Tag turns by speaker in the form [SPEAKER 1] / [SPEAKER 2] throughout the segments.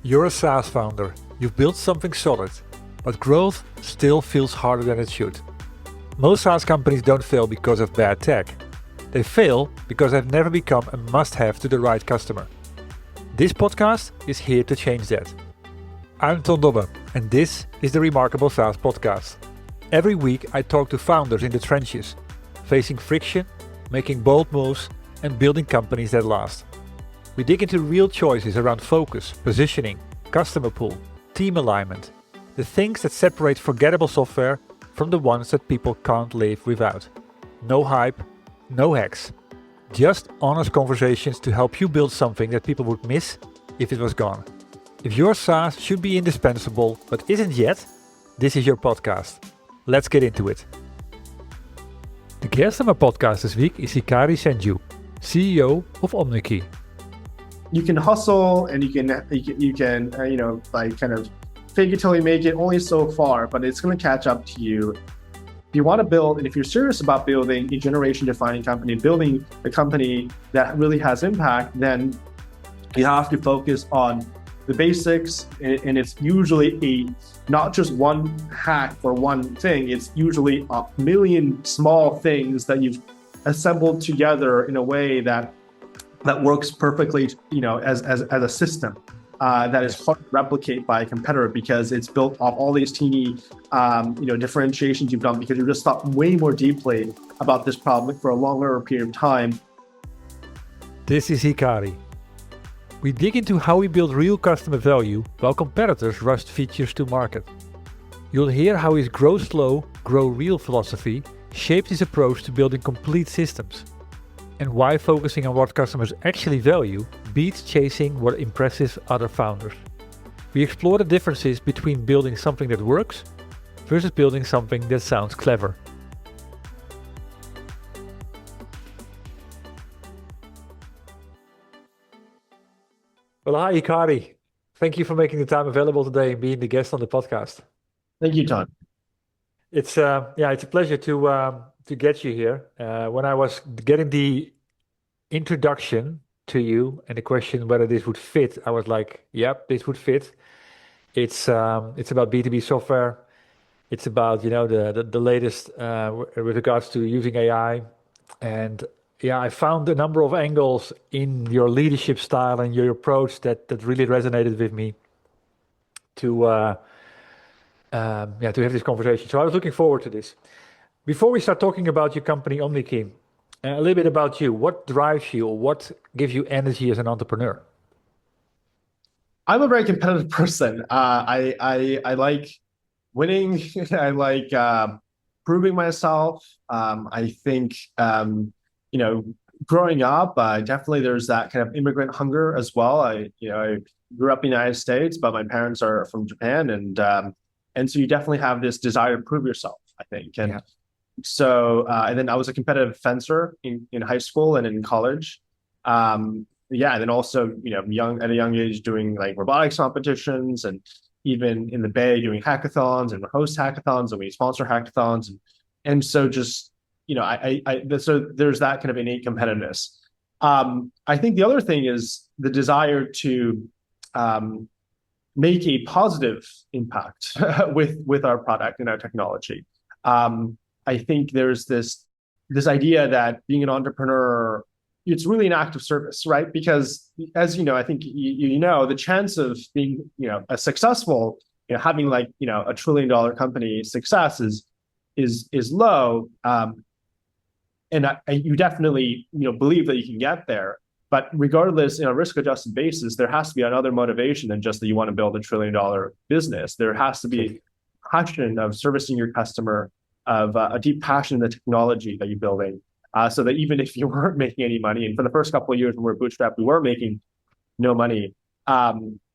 [SPEAKER 1] You're a SaaS founder, you've built something solid, but growth still feels harder than it should. Most SaaS companies don't fail because of bad tech. They fail because they've never become a must-have to the right customer. This podcast is here to change that. I'm Ton Dobbe, and this is the Remarkable SaaS Podcast. Every week I talk to founders in the trenches, facing friction, making bold moves, and building companies that last. We dig into real choices around focus, positioning, customer pool, team alignment, the things that separate forgettable software from the ones that people can't live without. No hype, no hacks. Just honest conversations to help you build something that people would miss if it was gone. If your SaaS should be indispensable but isn't yet, this is your podcast. Let's get into it. The guest on my podcast this week is Hikari Senju, CEO of Omneky.
[SPEAKER 2] You can hustle and you can kind of fake it till you make it only so far, but it's going to catch up to you. If you want to build, and if you're serious about building a generation-defining company, building a company that really has impact, then you have to focus on the basics, and it's usually not just one hack or one thing. It's usually a million small things that you've assembled together in a way that works perfectly, as a system that is hard to replicate by a competitor because it's built off all these teeny, differentiations you've done because you've just thought way more deeply about this problem for a longer period of time.
[SPEAKER 1] This is Hikari. We dig into how we build real customer value while competitors rushed features to market. You'll hear how his grow slow, grow real philosophy shaped his approach to building complete systems, and why focusing on what customers actually value beats chasing what impresses other founders. We explore the differences between building something that works versus building something that sounds clever. Well, hi Hikari. Thank you for making the time available today and being the guest on the podcast.
[SPEAKER 2] Thank you, Todd.
[SPEAKER 1] It's a pleasure to get you here. When I was getting the introduction to you and the question whether this would fit, I was like, yep, this would fit. It's about B2B software. It's about the latest with regards to using AI. And I found a number of angles in your leadership style and your approach that really resonated with me to have this conversation. So I was looking forward to this. Before we start talking about your company, Omneky, a little bit about you. What drives you, or what gives you energy as an entrepreneur?
[SPEAKER 2] I'm a very competitive person. I like winning. I like proving myself. I think growing up, definitely there's that kind of immigrant hunger as well. I grew up in the United States, but my parents are from Japan, and so you definitely have this desire to prove yourself, I think. And so, and then I was a competitive fencer in high school and in college. And then also, at a young age doing like robotics competitions, and even in the Bay doing hackathons, and we host hackathons and we sponsor hackathons. And so just, so there's that kind of innate competitiveness. I think the other thing is the desire to make a positive impact with our product and our technology. I think there's this idea that being an entrepreneur, it's really an act of service, right? Because as I think the chance of being a successful, having like a $1 trillion company success is low, and you definitely believe that you can get there. But regardless, in a risk-adjusted basis, there has to be another motivation than just that you want to build $1 trillion business. There has to be passion of servicing your customer, of a deep passion in the technology that you're building, so that even if you weren't making any money, and for the first couple of years when we were bootstrapped, we were making no money,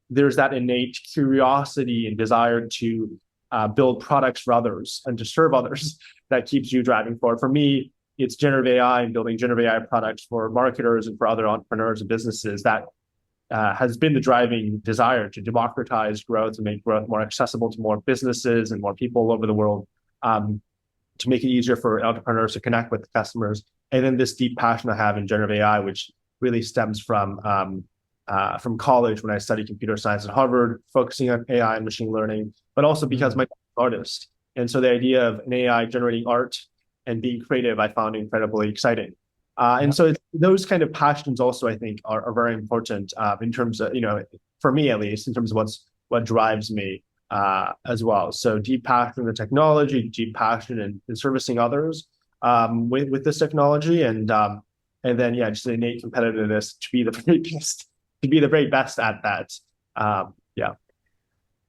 [SPEAKER 2] there's that innate curiosity and desire to build products for others and to serve others that keeps you driving forward. For me, it's generative AI and building generative AI products for marketers and for other entrepreneurs and businesses that has been the driving desire to democratize growth and make growth more accessible to more businesses and more people all over the world. To make it easier for entrepreneurs to connect with customers. And then this deep passion I have in generative AI, which really stems from from college when I studied computer science at Harvard, focusing on AI and machine learning, but also because my artist. And so the idea of an AI generating art and being creative, I found incredibly exciting. And so those kind of passions also, I think, are very important in terms of, for me at least, in terms of what drives me as well. So deep passion in the technology, deep passion in servicing others with this technology, and then just the innate competitiveness to be the very best at that.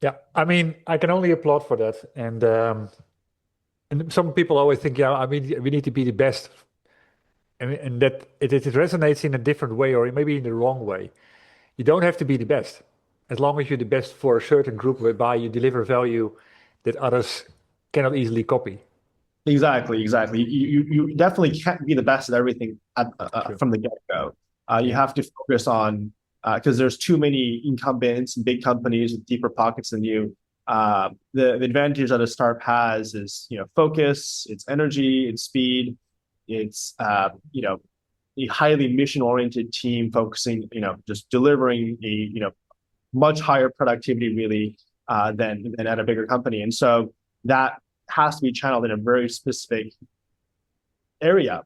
[SPEAKER 1] Yeah, I mean, I can only applaud for that. And some people always think, I mean, we need to be the best, and that it resonates in a different way, or maybe in the wrong way. You don't have to be the best, as long as you're the best for a certain group, whereby you deliver value that others cannot easily copy.
[SPEAKER 2] Exactly. You definitely can't be the best at everything from the get-go. You have to focus on, because there's too many incumbents and big companies with deeper pockets than you. The advantage that a startup has is, focus, its energy, its speed, it's a highly mission-oriented team focusing, just delivering a much higher productivity really than at a bigger company. And so that has to be channeled in a very specific area,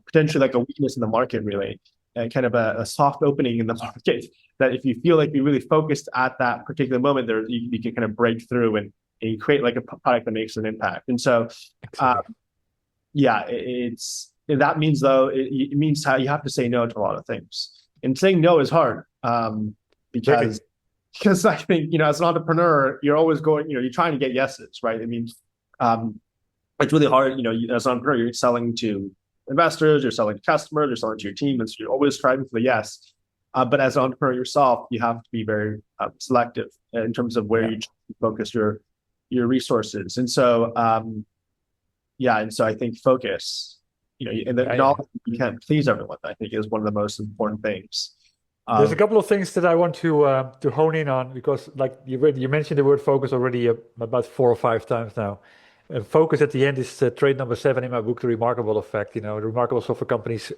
[SPEAKER 2] potentially like a weakness in the market, really, and kind of a soft opening in the market. That if you feel like you're really focused at that particular moment, you can kind of break through and create like a product that makes an impact. And so, that means though it means how you have to say no to a lot of things, and saying no is hard because I think as an entrepreneur you're always going you're trying to get yeses, right? I mean, it's really hard. As an entrepreneur, you're selling to investors, you're selling to customers, you're selling to your team, and so you're always striving for the yes. But as an entrepreneur yourself, you have to be very selective in terms of where you focus your resources. And so, and so I think focus, and the knowledge you can't please everyone, I think is one of the most important things.
[SPEAKER 1] There's a couple of things that I want to hone in on, because like you mentioned the word focus already about 4 or 5 times now. Focus at the end is trait number 7 in my book, The Remarkable Effect. The remarkable software companies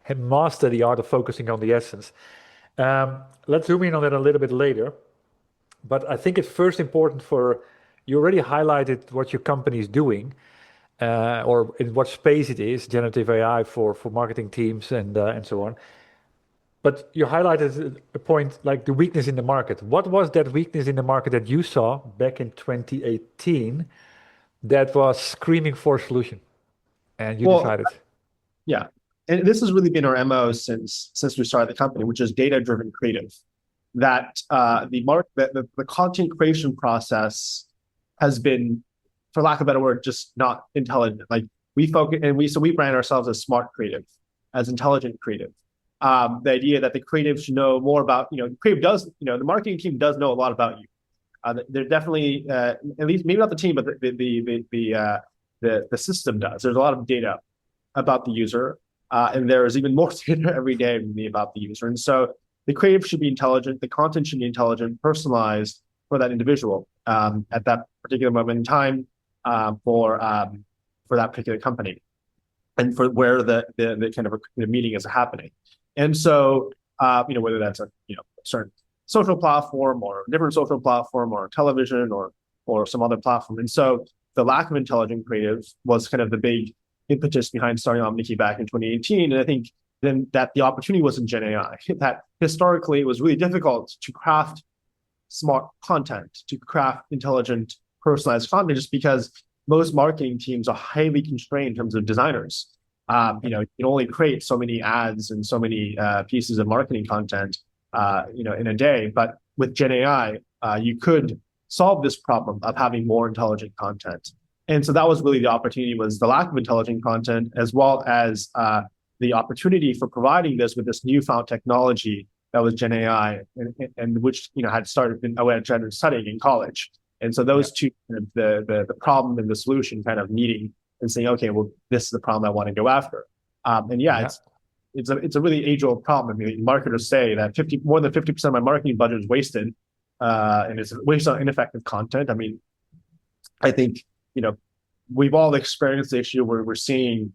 [SPEAKER 1] have mastered the art of focusing on the essence. Let's zoom in on that a little bit later. But I think it's first important you already highlighted what your company is doing, or in what space it is, generative AI for marketing teams and so on. But you highlighted a point like the weakness in the market. What was that weakness in the market that you saw back in 2018 that was screaming for a solution, and you decided?
[SPEAKER 2] Yeah, and this has really been our MO since we started the company, which is data-driven creative. That the content creation process has been, for lack of a better word, just not intelligent. Like we focus, and we brand ourselves as smart creative, as intelligent creative. The idea that the creative should know more about, creative does, the marketing team does know a lot about you. They're definitely, at least maybe not the team, but the system does. There's a lot of data about the user, and there's even more data every day about the user. And so the creative should be intelligent, the content should be intelligent, personalized for that individual at that particular moment in time for that particular company, and for where the kind of the meeting is happening. And so whether that's a certain social platform or a different social platform or television or some other platform. And so the lack of intelligent creative was kind of the big impetus behind starting Omneky back in 2018. And I think then that the opportunity was in Gen AI, that historically it was really difficult to craft smart content, to craft intelligent, personalized content, just because most marketing teams are highly constrained in terms of designers. You can only create so many ads and so many pieces of marketing content, in a day. But with Gen AI, you could solve this problem of having more intelligent content. And so that was really the opportunity, was the lack of intelligent content, as well as the opportunity for providing this with this newfound technology that was Gen AI, and which had started studying in college. And so those two, the problem and the solution, kind of meeting and saying, okay, well, this is the problem I want to go after. It's a really age-old problem. I mean, marketers say that more than 50% of my marketing budget is wasted, and it's wasted on ineffective content. I mean, I think we've all experienced the issue where we're seeing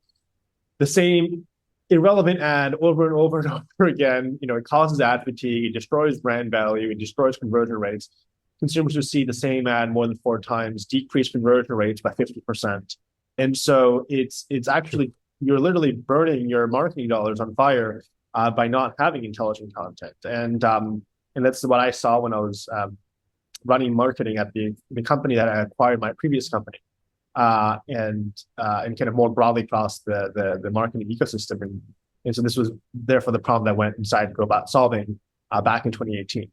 [SPEAKER 2] the same irrelevant ad over and over and over again, it causes ad fatigue, it destroys brand value, it destroys conversion rates. Consumers who see the same ad more than 4 times decrease conversion rates by 50%. And so it's actually, you're literally burning your marketing dollars on fire by not having intelligent content. And that's what I saw when I was running marketing at the company that I acquired, my previous company, and kind of more broadly across the marketing ecosystem. And so this was therefore the problem that went inside to go about solving back in 2018.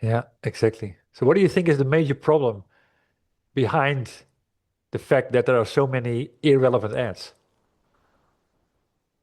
[SPEAKER 1] Yeah, exactly. So what do you think is the major problem behind the fact that there are so many irrelevant ads?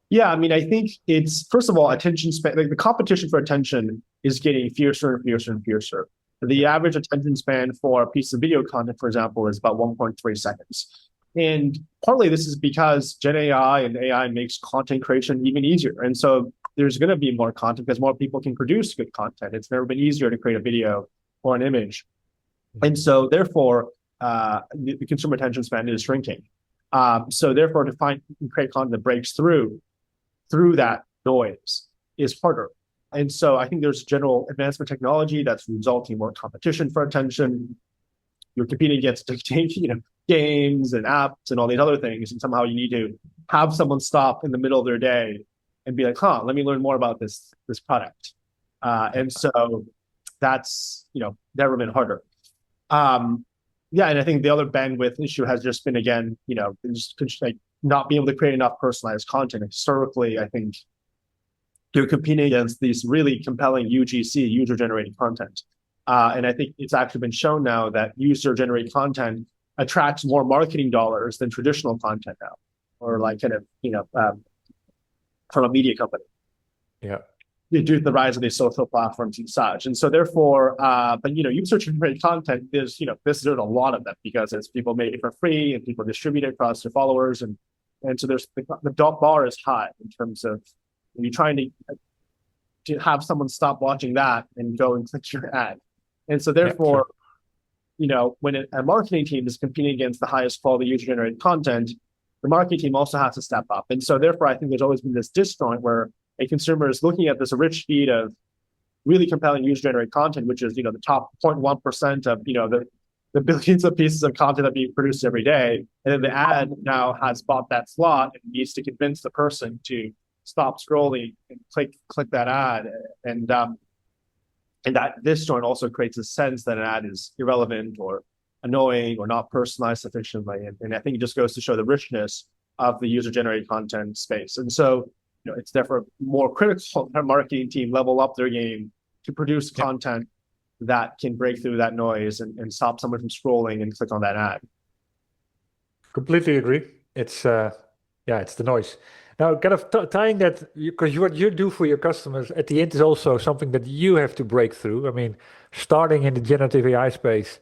[SPEAKER 2] Yeah, I mean, I think it's, first of all, attention span. Like the competition for attention is getting fiercer and fiercer and fiercer. The average attention span for a piece of video content, for example, is about 1.3 seconds. And partly this is because Gen AI and AI makes content creation even easier. And so there's going to be more content because more people can produce good content. It's never been easier to create a video or an image. And so therefore, the consumer attention span is shrinking. So therefore, to find and create content that breaks through that noise is harder. And so I think there's general advancement technology that's resulting in more competition for attention. You're competing against games and apps and all these other things. And somehow you need to have someone stop in the middle of their day and be like, let me learn more about this product. And so that's, never been harder. Yeah, and I think the other bandwidth issue has just been, again, just like not being able to create enough personalized content. Historically, I think you're competing against these really compelling UGC, user-generated content. And I think it's actually been shown now that user-generated content attracts more marketing dollars than traditional content now, or like from a media company.
[SPEAKER 1] Yeah.
[SPEAKER 2] Due to the rise of these social platforms and such. And so therefore, but user-generated content, there's a lot of them because it's people make it for free and people distribute it across their followers. And so there's the bar is high in terms of when you're trying to have someone stop watching that and go and click your ad. And so therefore, when a marketing team is competing against the highest quality user-generated content, the marketing team also has to step up. And so therefore, I think there's always been this disjoint where a consumer is looking at this rich feed of really compelling user-generated content, which is the top 0.1% of the billions of pieces of content that being produced every day, and then the ad now has bought that slot and needs to convince the person to stop scrolling and click that ad, and that disjoint also creates a sense that an ad is irrelevant or annoying or not personalized sufficiently, and I think it just goes to show the richness of the user-generated content space, and so. It's therefore more critical that our marketing team level up their game to produce content that can break through that noise and stop someone from scrolling and click on that ad.
[SPEAKER 1] Completely agree. It's the noise. Now, kind of tying that, because what you do for your customers at the end is also something that you have to break through. I mean, starting in the generative AI space,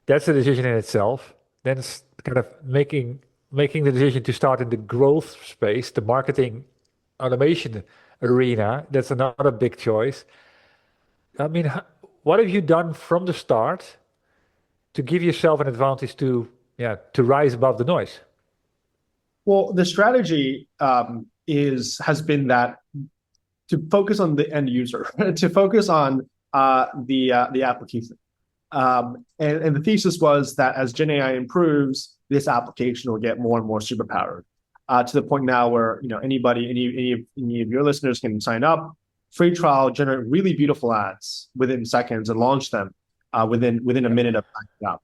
[SPEAKER 1] that's a decision in itself. Then it's kind of making the decision to start in the growth space, the marketing automation arena. That's another big choice. I mean, what have you done from the start to give yourself an advantage to rise above the noise?
[SPEAKER 2] Well, the strategy has been that to focus on the end user, to focus on the application, and the thesis was that as Gen AI improves, this application will get more and more superpowered. To the point now where any of your listeners can sign up, free trial, generate really beautiful ads within seconds, and launch them within a minute of signing up.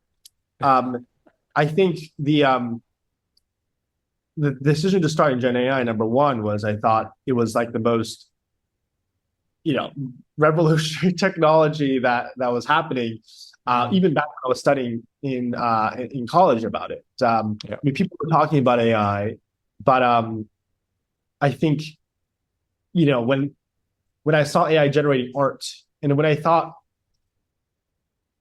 [SPEAKER 2] I think the decision to start in Gen AI, number one, was I thought it was like the most revolutionary technology that was happening. Even back when I was studying in college about it. I mean, people were talking about AI. But I think, when I saw AI generating art, and when I thought,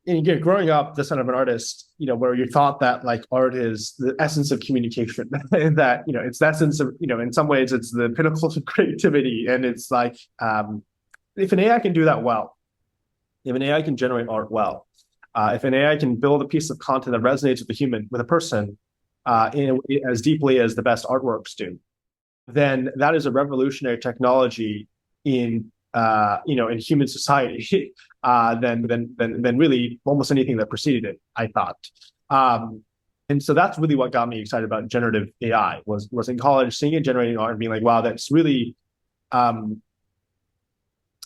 [SPEAKER 2] and again, growing up, the son of an artist, where you thought that like art is the essence of communication, and that it's the essence of in some ways it's the pinnacle of creativity, and it's like if an AI can do that well, if an AI can generate art well, if an AI can build a piece of content that resonates with a person. As deeply as the best artworks do, then that is a revolutionary technology in in human society than really almost anything that preceded it, I thought. And so that's really what got me excited about generative AI was in college, seeing it generating art and being like, wow, that's really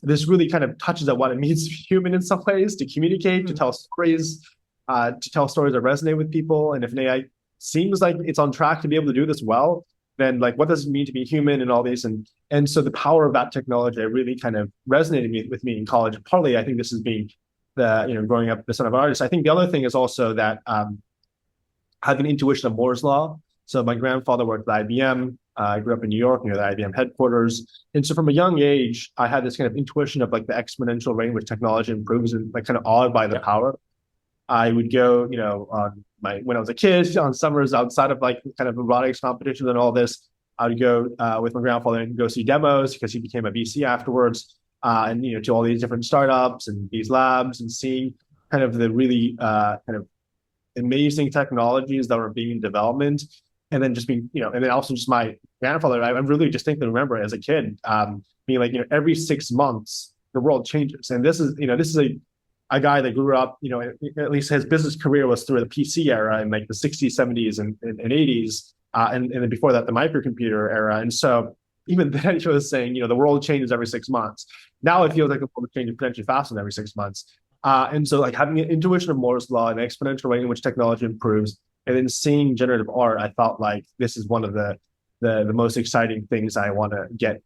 [SPEAKER 2] this really kind of touches at what it means to be human in some ways, to communicate, to tell stories that resonate with people. And if an AI seems like it's on track to be able to do this well, then like, what does it mean to be human and all these? And so the power of that technology really kind of resonated with me in college. Partly, I think this is being growing up the son of an artist. I think the other thing is also that I have an intuition of Moore's law. So my grandfather worked at IBM. I grew up in New York near the IBM headquarters. And so from a young age, I had this kind of intuition of like the exponential rate in which technology improves and like kind of awed by the power. I would go, when I was a kid on summers outside of like kind of robotics competitions and all this, I would go with my grandfather and go see demos because he became a VC afterwards, and to all these different startups and these labs and seeing kind of the really kind of amazing technologies that were being in development, and then just being and then also just my grandfather. I really distinctly remember as a kid being like every 6 months the world changes, and this is a guy that grew up, at least his business career was through the PC era in like the 60s, 70s, and 80s. And then before that, the microcomputer era. And so even then he was saying, the world changes every 6 months. Now it feels like the world changes potentially faster than every 6 months. And so like having an intuition of Moore's law and exponential rate in which technology improves, and then seeing generative art, I felt like this is one of the most exciting things I want to get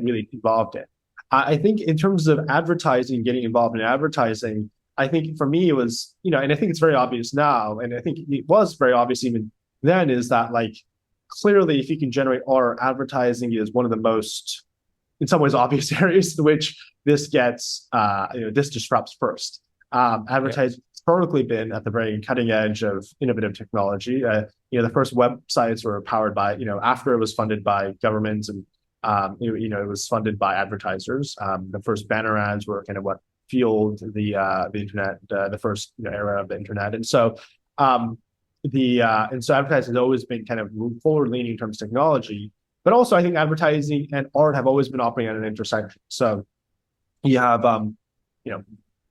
[SPEAKER 2] really involved in. I think in terms of advertising, getting involved in advertising, I think for me it was, and I think it's very obvious now, and I think it was very obvious even then, is that like clearly if you can generate art, advertising is one of the most, in some ways, obvious areas in which this gets, this disrupts first. Advertising has historically been at the very cutting edge of innovative technology. The first websites were powered by, after it was funded by governments and it was funded by advertisers. The first banner ads were kind of what fueled the internet, the first era of the internet, and so advertising has always been kind of forward leaning in terms of technology. But also, I think advertising and art have always been operating at an intersection. So you have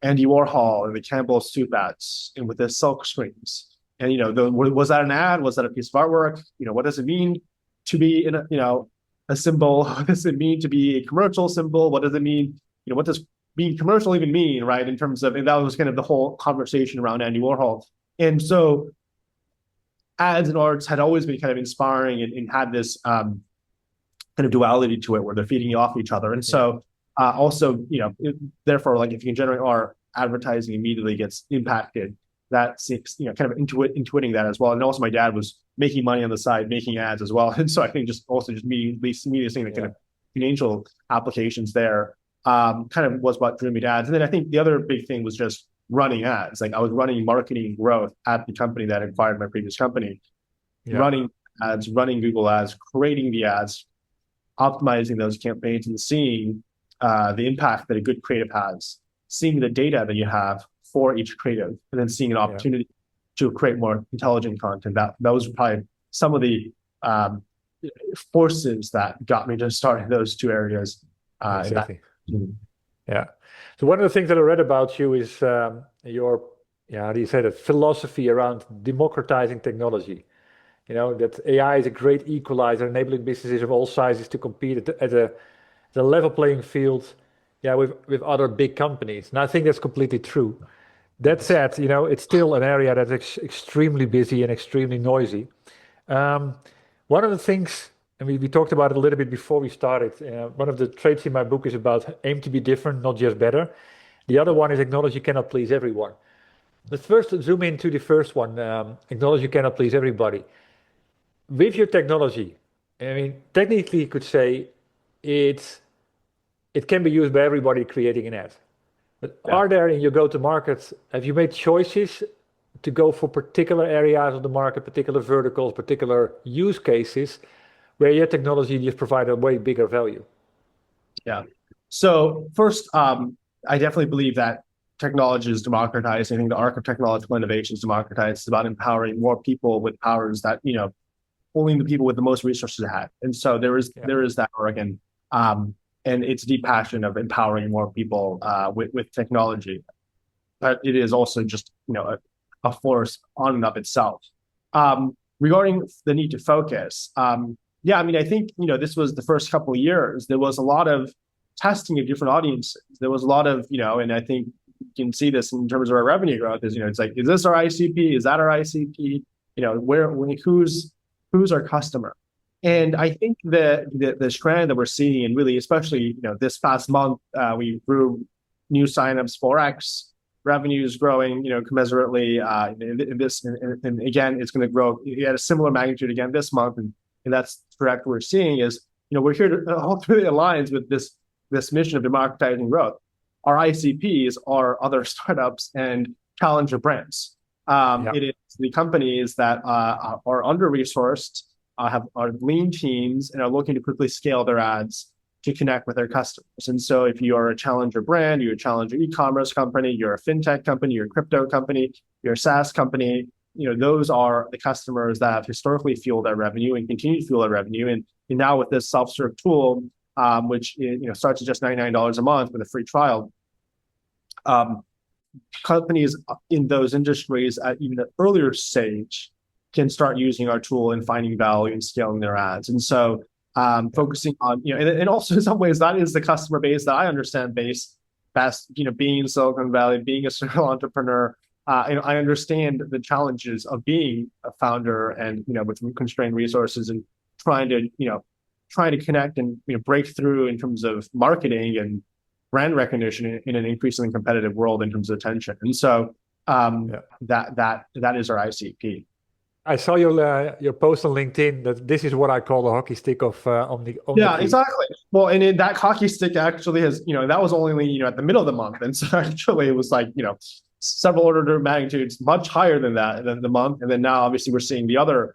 [SPEAKER 2] Andy Warhol and the Campbell soup ads, and with the silk screens, and was that an ad? Was that a piece of artwork? What does it mean to be in a symbol? What does it mean to be a commercial symbol? What does it mean? What does being commercial even mean, right? In terms of, and that was kind of the whole conversation around Andy Warhol. And so ads and arts had always been kind of inspiring and had this kind of duality to it where they're feeding you off each other. And so also, therefore, like if you can generate art, advertising immediately gets impacted. That's kind of intuiting that as well. And also my dad was making money on the side, making ads as well. And so I think just me seeing the kind of financial applications there kind of was what drew me to ads. And then I think the other big thing was just running ads. Like I was running marketing growth at the company that acquired my previous company, running ads, running Google ads, creating the ads, optimizing those campaigns, and seeing the impact that a good creative has, seeing the data that you have for each creative, and then seeing an opportunity to create more intelligent content. That was probably some of the forces that got me to start in those two areas.
[SPEAKER 1] Exactly. Yeah. So one of the things that I read about you is your, how do you say that, philosophy around democratizing technology. That AI is a great equalizer, enabling businesses of all sizes to compete at a level playing field, with other big companies. And I think that's completely true. That said, it's still an area that's extremely busy and extremely noisy. One of the things, and we talked about it a little bit before we started, one of the traits in my book is about aim to be different, not just better. The other one is acknowledge you cannot please everyone. Let's first zoom into the first one, acknowledge you cannot please everybody. With your technology, technically you could say it can be used by everybody creating an ad. But are there in your go-to-market, have you made choices to go for particular areas of the market, particular verticals, particular use cases where your technology just provides a way bigger value?
[SPEAKER 2] Yeah. So first, I definitely believe that technology is democratized. I think the arc of technological innovation is democratized. It's about empowering more people with powers that, only the people with the most resources had. And so there is that organ, and it's deep passion of empowering more people with technology. But it is also just a force on and of itself. Regarding the need to focus, I think this was the first couple of years. There was a lot of testing of different audiences. There was a lot of and I think you can see this in terms of our revenue growth. It's like, is this our ICP? Is that our ICP? Who's our customer? And I think the strand that we're seeing, and really especially this past month, we grew new signups 4x. Revenues growing, commensurately. And again, it's going to grow at a similar magnitude again this month, and that's correct. What we're seeing is, we're here to hopefully aligns with this mission of democratizing growth. Our ICPs are other startups and challenger brands. It is the companies that are under-resourced, are lean teams, and are looking to quickly scale their ads to connect with their customers. And so if you are a challenger brand, you're a challenger e-commerce company, you're a fintech company, you're a crypto company, you're a SaaS company, those are the customers that have historically fueled their revenue and continue to fuel their revenue. And now with this self-serve tool, which starts at just $99 a month with a free trial, companies in those industries at even an earlier stage can start using our tool and finding value and scaling their ads. And so focusing on, and also in some ways that is the customer base that I understand best, being in Silicon Valley, being a serial entrepreneur. I understand the challenges of being a founder and, with constrained resources and trying to connect and, break through in terms of marketing and brand recognition in an increasingly competitive world in terms of attention. And so that is our ICP.
[SPEAKER 1] I saw your post on LinkedIn that this is what I call the hockey stick of Omneky.
[SPEAKER 2] Yeah, exactly. Well, and that hockey stick actually has, that was only, at the middle of the month. And so actually it was like, several order of magnitudes much higher than the month. And then now obviously we're seeing the other,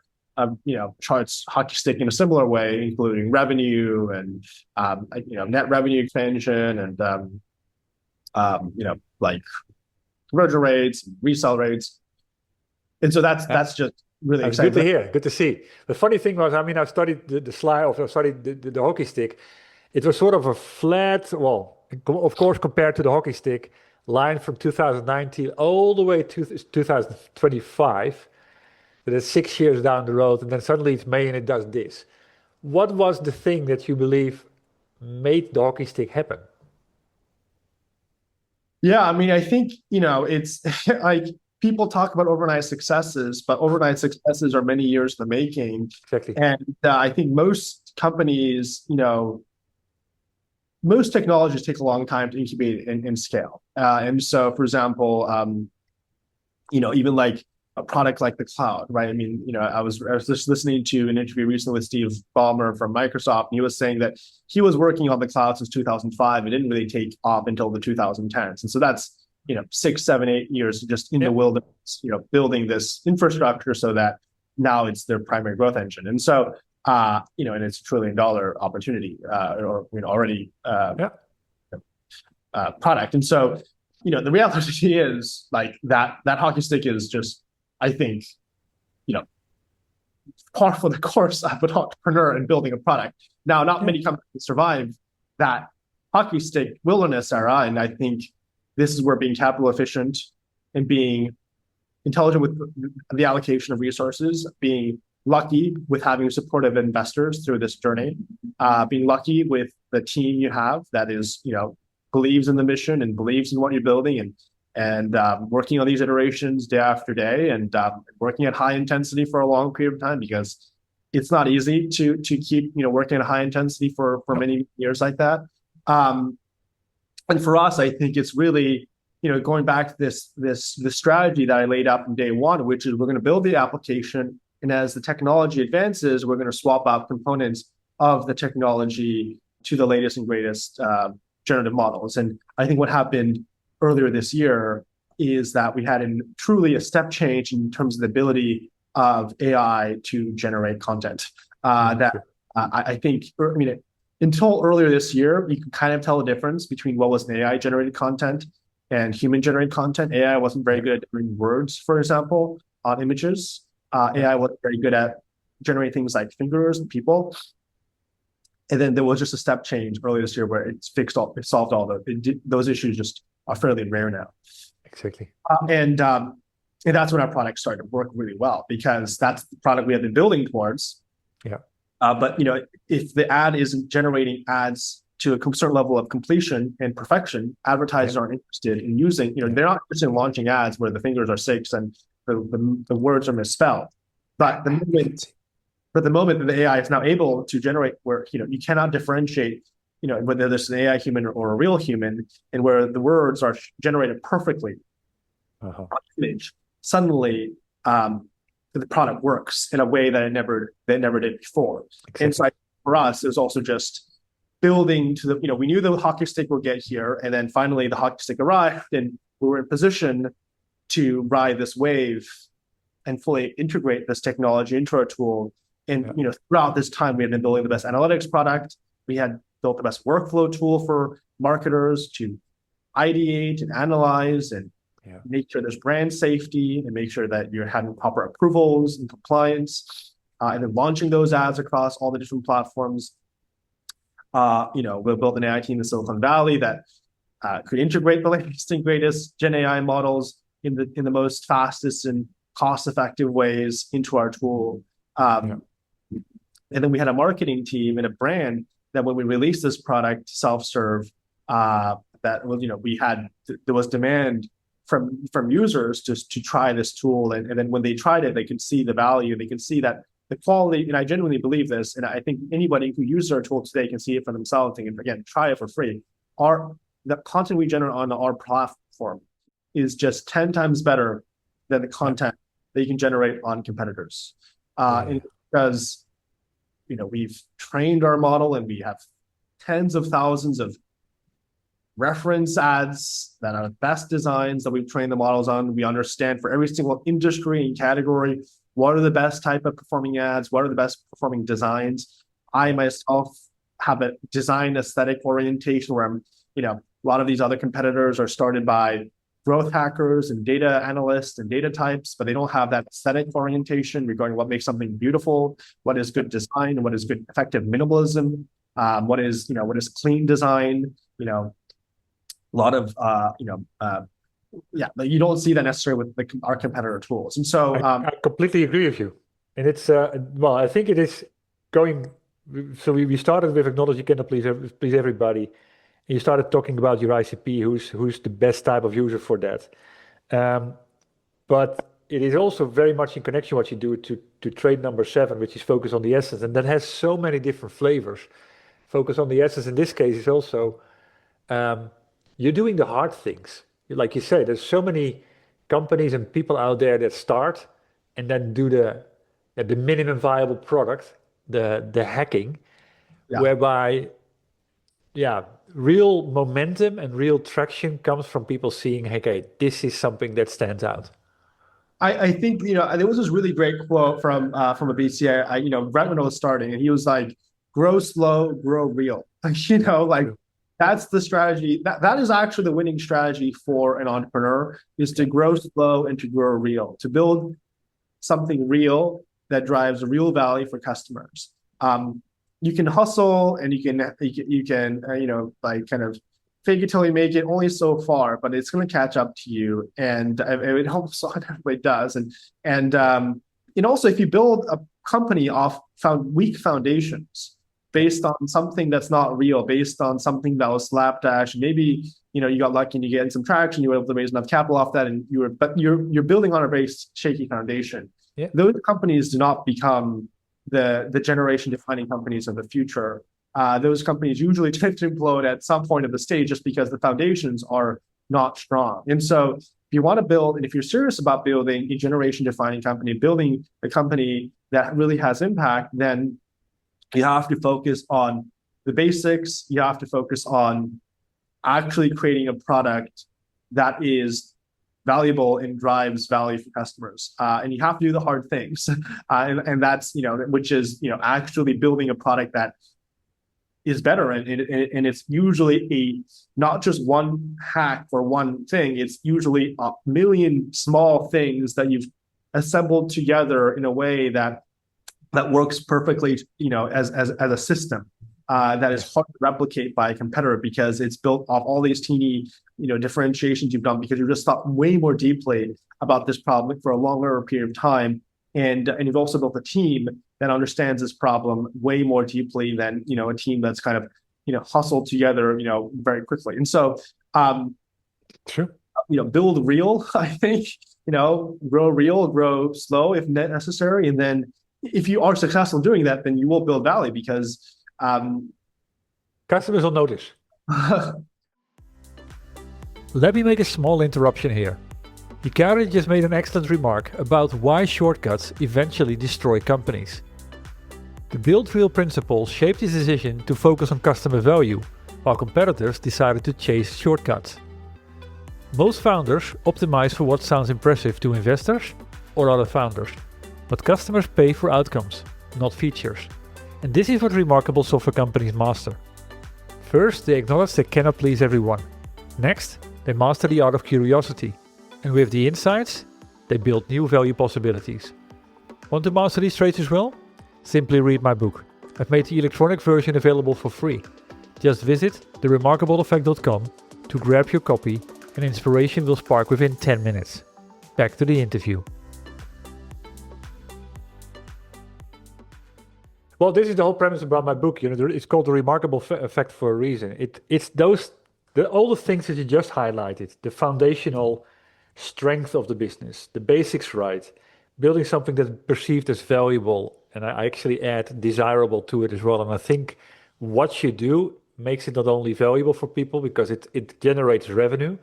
[SPEAKER 2] charts hockey stick in a similar way, including revenue and, net revenue expansion and, like conversion rates, resell rates. And so that's just really exciting.
[SPEAKER 1] Good to hear. Good to see. The funny thing was, I studied the slide, or studied the hockey stick. It was sort of a flat, of course, compared to the hockey stick, line from 2019 all the way to 2025. That is 6 years down the road, and then suddenly it's May and it does this. What was the thing that you believe made the hockey stick happen?
[SPEAKER 2] Yeah, I think, it's like, people talk about overnight successes, but overnight successes are many years in the making.
[SPEAKER 1] Exactly.
[SPEAKER 2] And I think most companies, most technologies take a long time to incubate and scale. And so, for example, even like a product like the cloud, right? I was just listening to an interview recently with Steve Ballmer from Microsoft, and he was saying that he was working on the cloud since 2005. It didn't really take off until the 2010s. And so that's 6, 7, 8 years just in the wilderness, building this infrastructure so that now it's their primary growth engine. And so, and it's $1 trillion opportunity, or already product. And so, the reality is like that hockey stick is just, I think, par for the course of an entrepreneur and building a product. Now, not many companies survive that hockey stick wilderness era, and I think this is where being capital efficient and being intelligent with the allocation of resources, being lucky with having supportive investors through this journey, being lucky with the team you have that is, believes in the mission and believes in what you're building, and working on these iterations day after day, and working at high intensity for a long period of time, because it's not easy to keep, working at high intensity for many years like that. And for us, I think it's really, going back to this strategy that I laid out from day one, which is we're going to build the application, and as the technology advances, we're going to swap out components of the technology to the latest and greatest generative models. And I think what happened earlier this year is that we had truly a step change in terms of the ability of AI to generate content. I think, until earlier this year, you could kind of tell the difference between what was an AI-generated content and human-generated content. AI wasn't very good at generating words, for example, on images. AI wasn't very good at generate things like fingers and people. And then there was just a step change earlier this year where it solved all those issues. Just are fairly rare now.
[SPEAKER 1] Exactly.
[SPEAKER 2] And that's when our product started to work really well, because that's the product we have been building towards.
[SPEAKER 1] Yeah.
[SPEAKER 2] But if the ad isn't generating ads to a certain level of completion and perfection, advertisers aren't interested in using. They're not interested in launching ads where the fingers are 6 and the words are misspelled. But the moment that the AI is now able to generate where you cannot differentiate, whether there's an AI human or a real human, and where the words are generated perfectly on image, suddenly the product works in a way that it never did before. Exactly. And so for us, it was also just building to the, we knew the hockey stick would get here, and then finally the hockey stick arrived, and we were in position to ride this wave and fully integrate this technology into our tool. And throughout this time, we had been building the best analytics product. We had built the best workflow tool for marketers to ideate and analyze and make sure there's brand safety and make sure that you're having proper approvals and compliance, and then launching those ads across all the different platforms. We built an AI team in Silicon Valley that could integrate the latest and greatest Gen AI models in the most fastest and cost-effective ways into our tool. And then we had a marketing team and a brand that when we released this product, self-serve, that was, there was demand from users to try this tool. And then when they tried it, they could see the value. They could see that the quality, and I genuinely believe this, and I think anybody who uses our tool today can see it for themselves and again, try it for free. The content we generate on our platform is just 10 times better than the content that you can generate on competitors. And because we've trained our model and we have tens of thousands of reference ads that are the best designs that we've trained the models on. We understand for every single industry and category, what are the best type of performing ads, what are the best performing designs. I myself have a design aesthetic orientation where a lot of these other competitors are started by growth hackers and data analysts and data types, but they don't have that aesthetic orientation regarding what makes something beautiful, what is good design, what is good effective minimalism, what is clean design, a lot of you don't see that necessarily with our competitor tools. And so
[SPEAKER 1] I completely agree with you. And it's I think it is going. So we started with acknowledge you cannot please everybody. You started talking about your ICP, who's the best type of user for that. But it is also very much in connection what you do to trade number 7, which is focus on the essence. And that has so many different flavors. Focus on the essence in this case is also you're doing the hard things. Like you say, there's so many companies and people out there that start and then do the minimum viable product, the hacking, whereby real momentum and real traction comes from people seeing, okay, this is something that stands out.
[SPEAKER 2] I think there was this really great quote from a VC. Right when I was starting, and he was like, "Grow slow, grow real." That's the strategy. That is actually the winning strategy for an entrepreneur: is to grow slow and to grow real, to build something real that drives real value for customers. You can hustle and you can kind of fake it till you make it only so far, but it's going to catch up to you, and it helps. It does, and also if you build a company off weak foundations based on something that's not real, based on something that was slapdash, maybe you got lucky and you get some traction, you were able to raise enough capital off that, but you're building on a very shaky foundation. Yeah. Those companies do not become the generation-defining companies of the future. Those companies usually tend to implode at some point of the stage just because the foundations are not strong. And so if you want to build, and if you're serious about building a generation-defining company, building a company that really has impact, then you have to focus on the basics. You have to focus on actually creating a product that is valuable and drives value for customers. And you have to do the hard things. And that's, which is, actually building a product that is better. And it's usually not just one hack or one thing. It's usually a million small things that you've assembled together in a way that that works perfectly, as a system that is hard to replicate by a competitor because it's built off all these teeny, differentiations you've done because you've just thought way more deeply about this problem for a longer period of time, and you've also built a team that understands this problem way more deeply than a team that's kind of hustled together very quickly. And so
[SPEAKER 1] True.
[SPEAKER 2] build real, I think, grow real, grow slow if necessary. And then if you are successful doing that, then you will build value because
[SPEAKER 1] customers will notice. Let me make a small interruption here. Hikari just made an excellent remark about why shortcuts eventually destroy companies. The build real principle shaped his decision to focus on customer value, while competitors decided to chase shortcuts. Most founders optimize for what sounds impressive to investors or other founders, but customers pay for outcomes, not features. And this is what remarkable software companies master. First, they acknowledge they cannot please everyone. Next, they master the art of curiosity. And with the insights, they build new value possibilities. Want to master these traits as well? Simply read my book. I've made the electronic version available for free. Just visit theremarkableeffect.com to grab your copy, and inspiration will spark within 10 minutes. Back to the interview. Well, this is the whole premise about my book. It's called The Remarkable Effect for a reason. It's all the things that you just highlighted, the foundational strength of the business, the basics right, building something that's perceived as valuable, and I actually add desirable to it as well. And I think what you do makes it not only valuable for people because it generates revenue,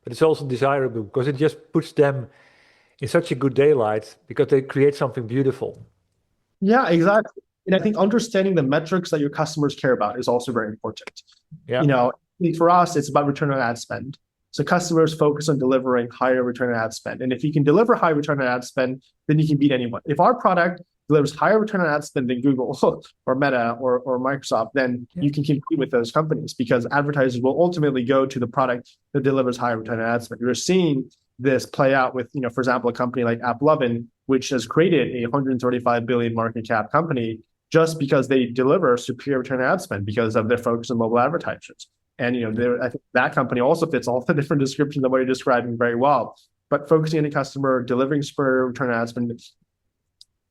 [SPEAKER 1] but it's also desirable because it just puts them in such a good daylight because they create something beautiful.
[SPEAKER 2] Yeah, exactly. And I think understanding the metrics that your customers care about is also very important.
[SPEAKER 1] Yeah.
[SPEAKER 2] For us, it's about return on ad spend. So customers focus on delivering higher return on ad spend. And if you can deliver high return on ad spend, then you can beat anyone. If our product delivers higher return on ad spend than Google or Meta or Microsoft, then you can compete with those companies because advertisers will ultimately go to the product that delivers higher return on ad spend. We're seeing this play out with, for example, a company like AppLovin, which has created a 135 billion market cap company just because they deliver superior return on ad spend because of their focus on mobile advertisers. And I think that company also fits all the different descriptions of what you're describing very well. But focusing on the customer, delivering superior return on ad spend,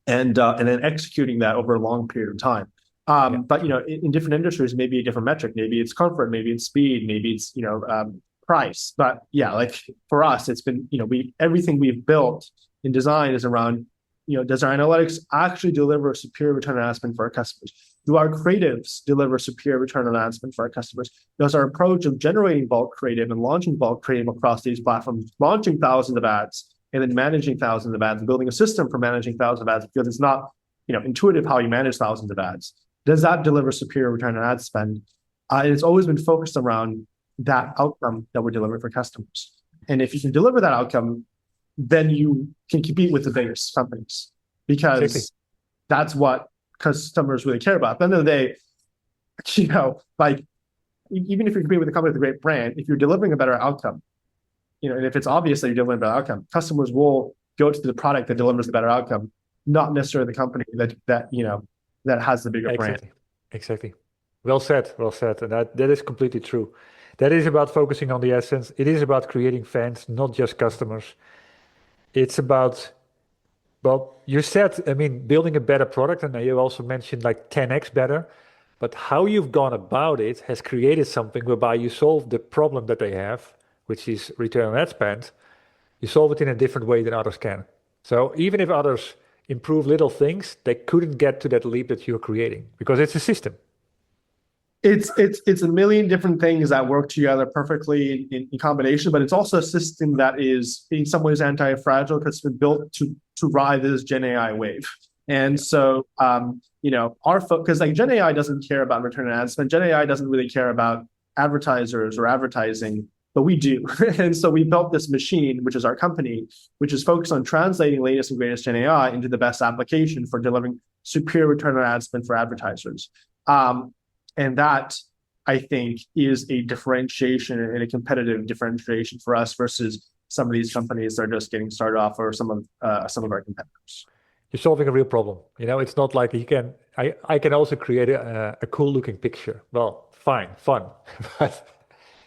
[SPEAKER 2] and then executing that over a long period of time. But in different industries, maybe a different metric. Maybe it's comfort, maybe it's speed, maybe it's price. But yeah, like for us, it's been everything we've built in design is around does our analytics actually deliver a superior return on ad spend for our customers? Do our creatives deliver superior return on ad spend for our customers? Does our approach of generating bulk creative and launching bulk creative across these platforms, launching thousands of ads and then managing thousands of ads and building a system for managing thousands of ads because it's not intuitive how you manage thousands of ads, does that deliver superior return on ad spend? And it's always been focused around that outcome that we're delivering for customers. And if you can deliver that outcome, then you can compete with the biggest companies because that's what customers really care about. At the end of the day, like even if you're competing with a company with a great brand, if you're delivering a better outcome, and if it's obvious that you're delivering a better outcome, customers will go to the product that delivers the better outcome, not necessarily the company that has the bigger brand.
[SPEAKER 1] Exactly. Well said. And that is completely true. That is about focusing on the essence. It is about creating fans, not just customers. It's about, you said, building a better product, and you also mentioned like 10x better, but how you've gone about it has created something whereby you solve the problem that they have, which is return on ad spend. You solve it in a different way than others can. So even if others improve little things, they couldn't get to that leap that you're creating because it's a system.
[SPEAKER 2] It's a million different things that work together perfectly in combination, but it's also a system that is in some ways anti-fragile because it's been built to ride this Gen AI wave. And so, our focus, like Gen AI doesn't care about return on ad spend. Gen AI doesn't really care about advertisers or advertising, but we do. And so we built this machine, which is our company, which is focused on translating latest and greatest Gen AI into the best application for delivering superior return on ad spend for advertisers. And that, I think, is a differentiation and a competitive differentiation for us versus some of these companies that are just getting started off or some of our competitors.
[SPEAKER 1] You're solving a real problem. It's not like I can also create a cool looking picture. Well, fine, fun, but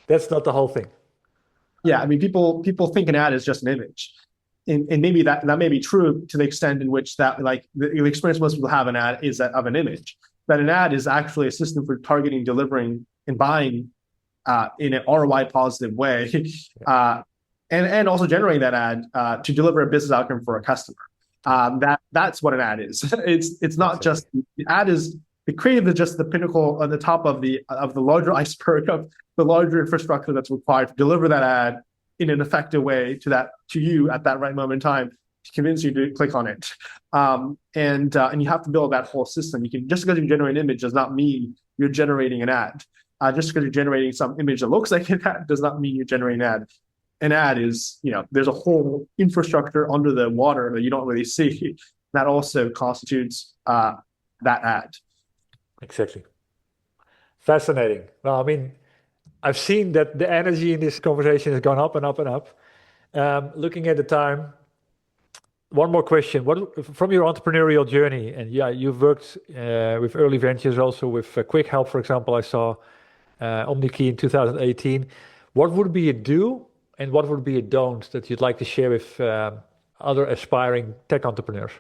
[SPEAKER 1] that's not the whole thing.
[SPEAKER 2] Yeah, I mean, people think an ad is just an image, and maybe that may be true to the extent in which that like the experience most people have an ad is that of an image. That an ad is actually a system for targeting, delivering, and buying in an ROI positive way, and also generating that ad to deliver a business outcome for a customer. That's what an ad is. It's not just the ad is the creative is just the pinnacle on the top of the larger iceberg of the larger infrastructure that's required to deliver that ad in an effective way to you at that right moment in time to convince you to click on it. And you have to build that whole system. Just because you generate an image does not mean you're generating an ad. Just because you're generating some image that looks like an ad does not mean you're generating an ad. An ad is, there's a whole infrastructure under the water that you don't really see that also constitutes that ad.
[SPEAKER 1] Exactly. Fascinating. Well, I mean, I've seen that the energy in this conversation has gone up and up and up. Looking at the time, one more question. What from your entrepreneurial journey, and you've worked with early ventures, also with Quick Help, for example. I saw Omneky in 2018. What would be a do and what would be a don't that you'd like to share with other aspiring tech entrepreneurs?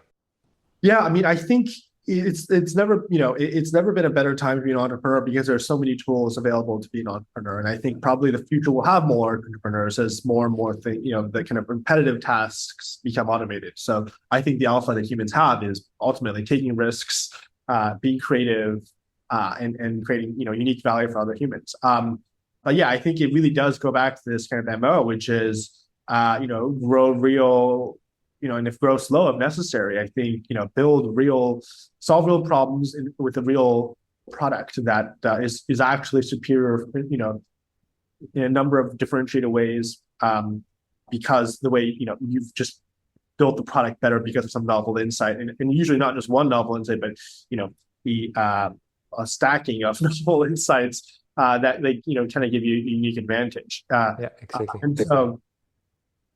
[SPEAKER 2] Yeah, I mean, I think it's never been a better time to be an entrepreneur because there are so many tools available to be an entrepreneur. And I think probably the future will have more entrepreneurs as more and more the kind of repetitive tasks become automated. So I think the alpha that humans have is ultimately taking risks, being creative, and creating unique value for other humans. But yeah, I think it really does go back to this kind of MO, which is grow real. And if grow slow if necessary, I think, solve real problems with a real product that is actually superior, in a number of differentiated ways, because the way, you've just built the product better because of some novel insight, and usually not just one novel insight, but, the a stacking of novel insights that they, kind of give you a unique advantage.
[SPEAKER 1] Yeah, exactly.
[SPEAKER 2] And so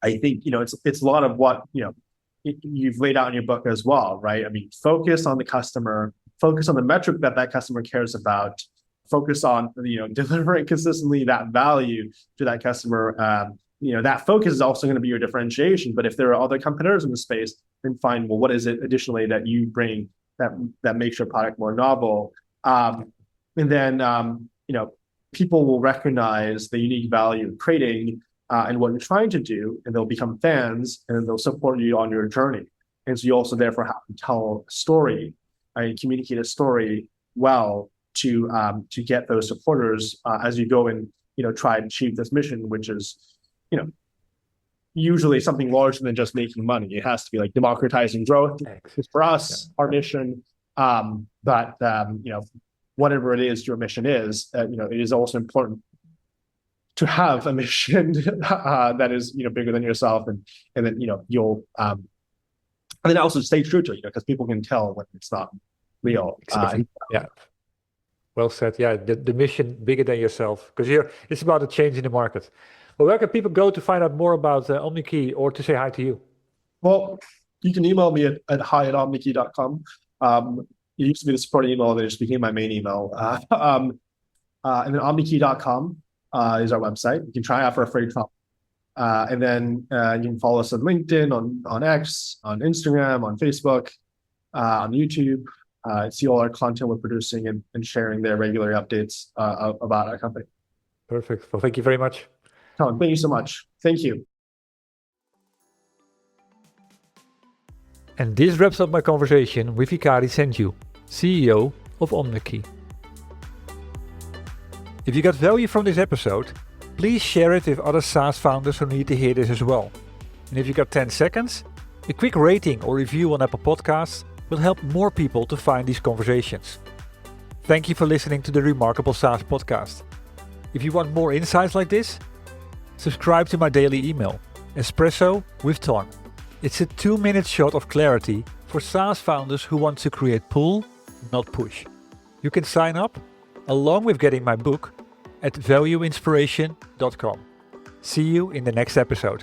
[SPEAKER 2] I think, it's a lot of what, you've laid out in your book as well, right? I mean, focus on the customer, focus on the metric that customer cares about, focus on, delivering consistently that value to that customer. That focus is also going to be your differentiation. But if there are other competitors in the space, then find, well, what is it additionally that you bring that makes your product more novel? And then, people will recognize the unique value of creating and what you're trying to do, and they'll become fans, and they'll support you on your journey. And so you also therefore have to tell a story, communicate a story well to get those supporters as you go and try and achieve this mission, which is usually something larger than just making money. It has to be like democratizing growth. It's for us, our mission. But whatever it is your mission is, it is also important to have a mission that is bigger than yourself, and then you'll and then also stay true to it, because people can tell when it's not real.
[SPEAKER 1] Exactly. Yeah. Well said. Yeah, the mission bigger than yourself, because it's about a change in the market. Well, where can people go to find out more about Omneky or to say hi to you?
[SPEAKER 2] Well, you can email me at hi@omneky.com. It used to be the support email, that just became my main email. And then omneky.com is our website. You can try out for a free trial. And then you can follow us on LinkedIn, on X, on Instagram, on Facebook, on YouTube. See all our content we're producing and sharing there regular updates about our company.
[SPEAKER 1] Perfect. Well, thank you very much.
[SPEAKER 2] Tom, thank you so much. Thank you.
[SPEAKER 1] And this wraps up my conversation with Hikari Senju, CEO of Omneky. If you got value from this episode, please share it with other SaaS founders who need to hear this as well. And if you got 10 seconds, a quick rating or review on Apple Podcasts will help more people to find these conversations. Thank you for listening to the Remarkable SaaS podcast. If you want more insights like this, subscribe to my daily email, Espresso with Ton. It's a 2-minute shot of clarity for SaaS founders who want to create pull, not push. You can sign up, along with getting my book, at valueinspiration.com. See you in the next episode.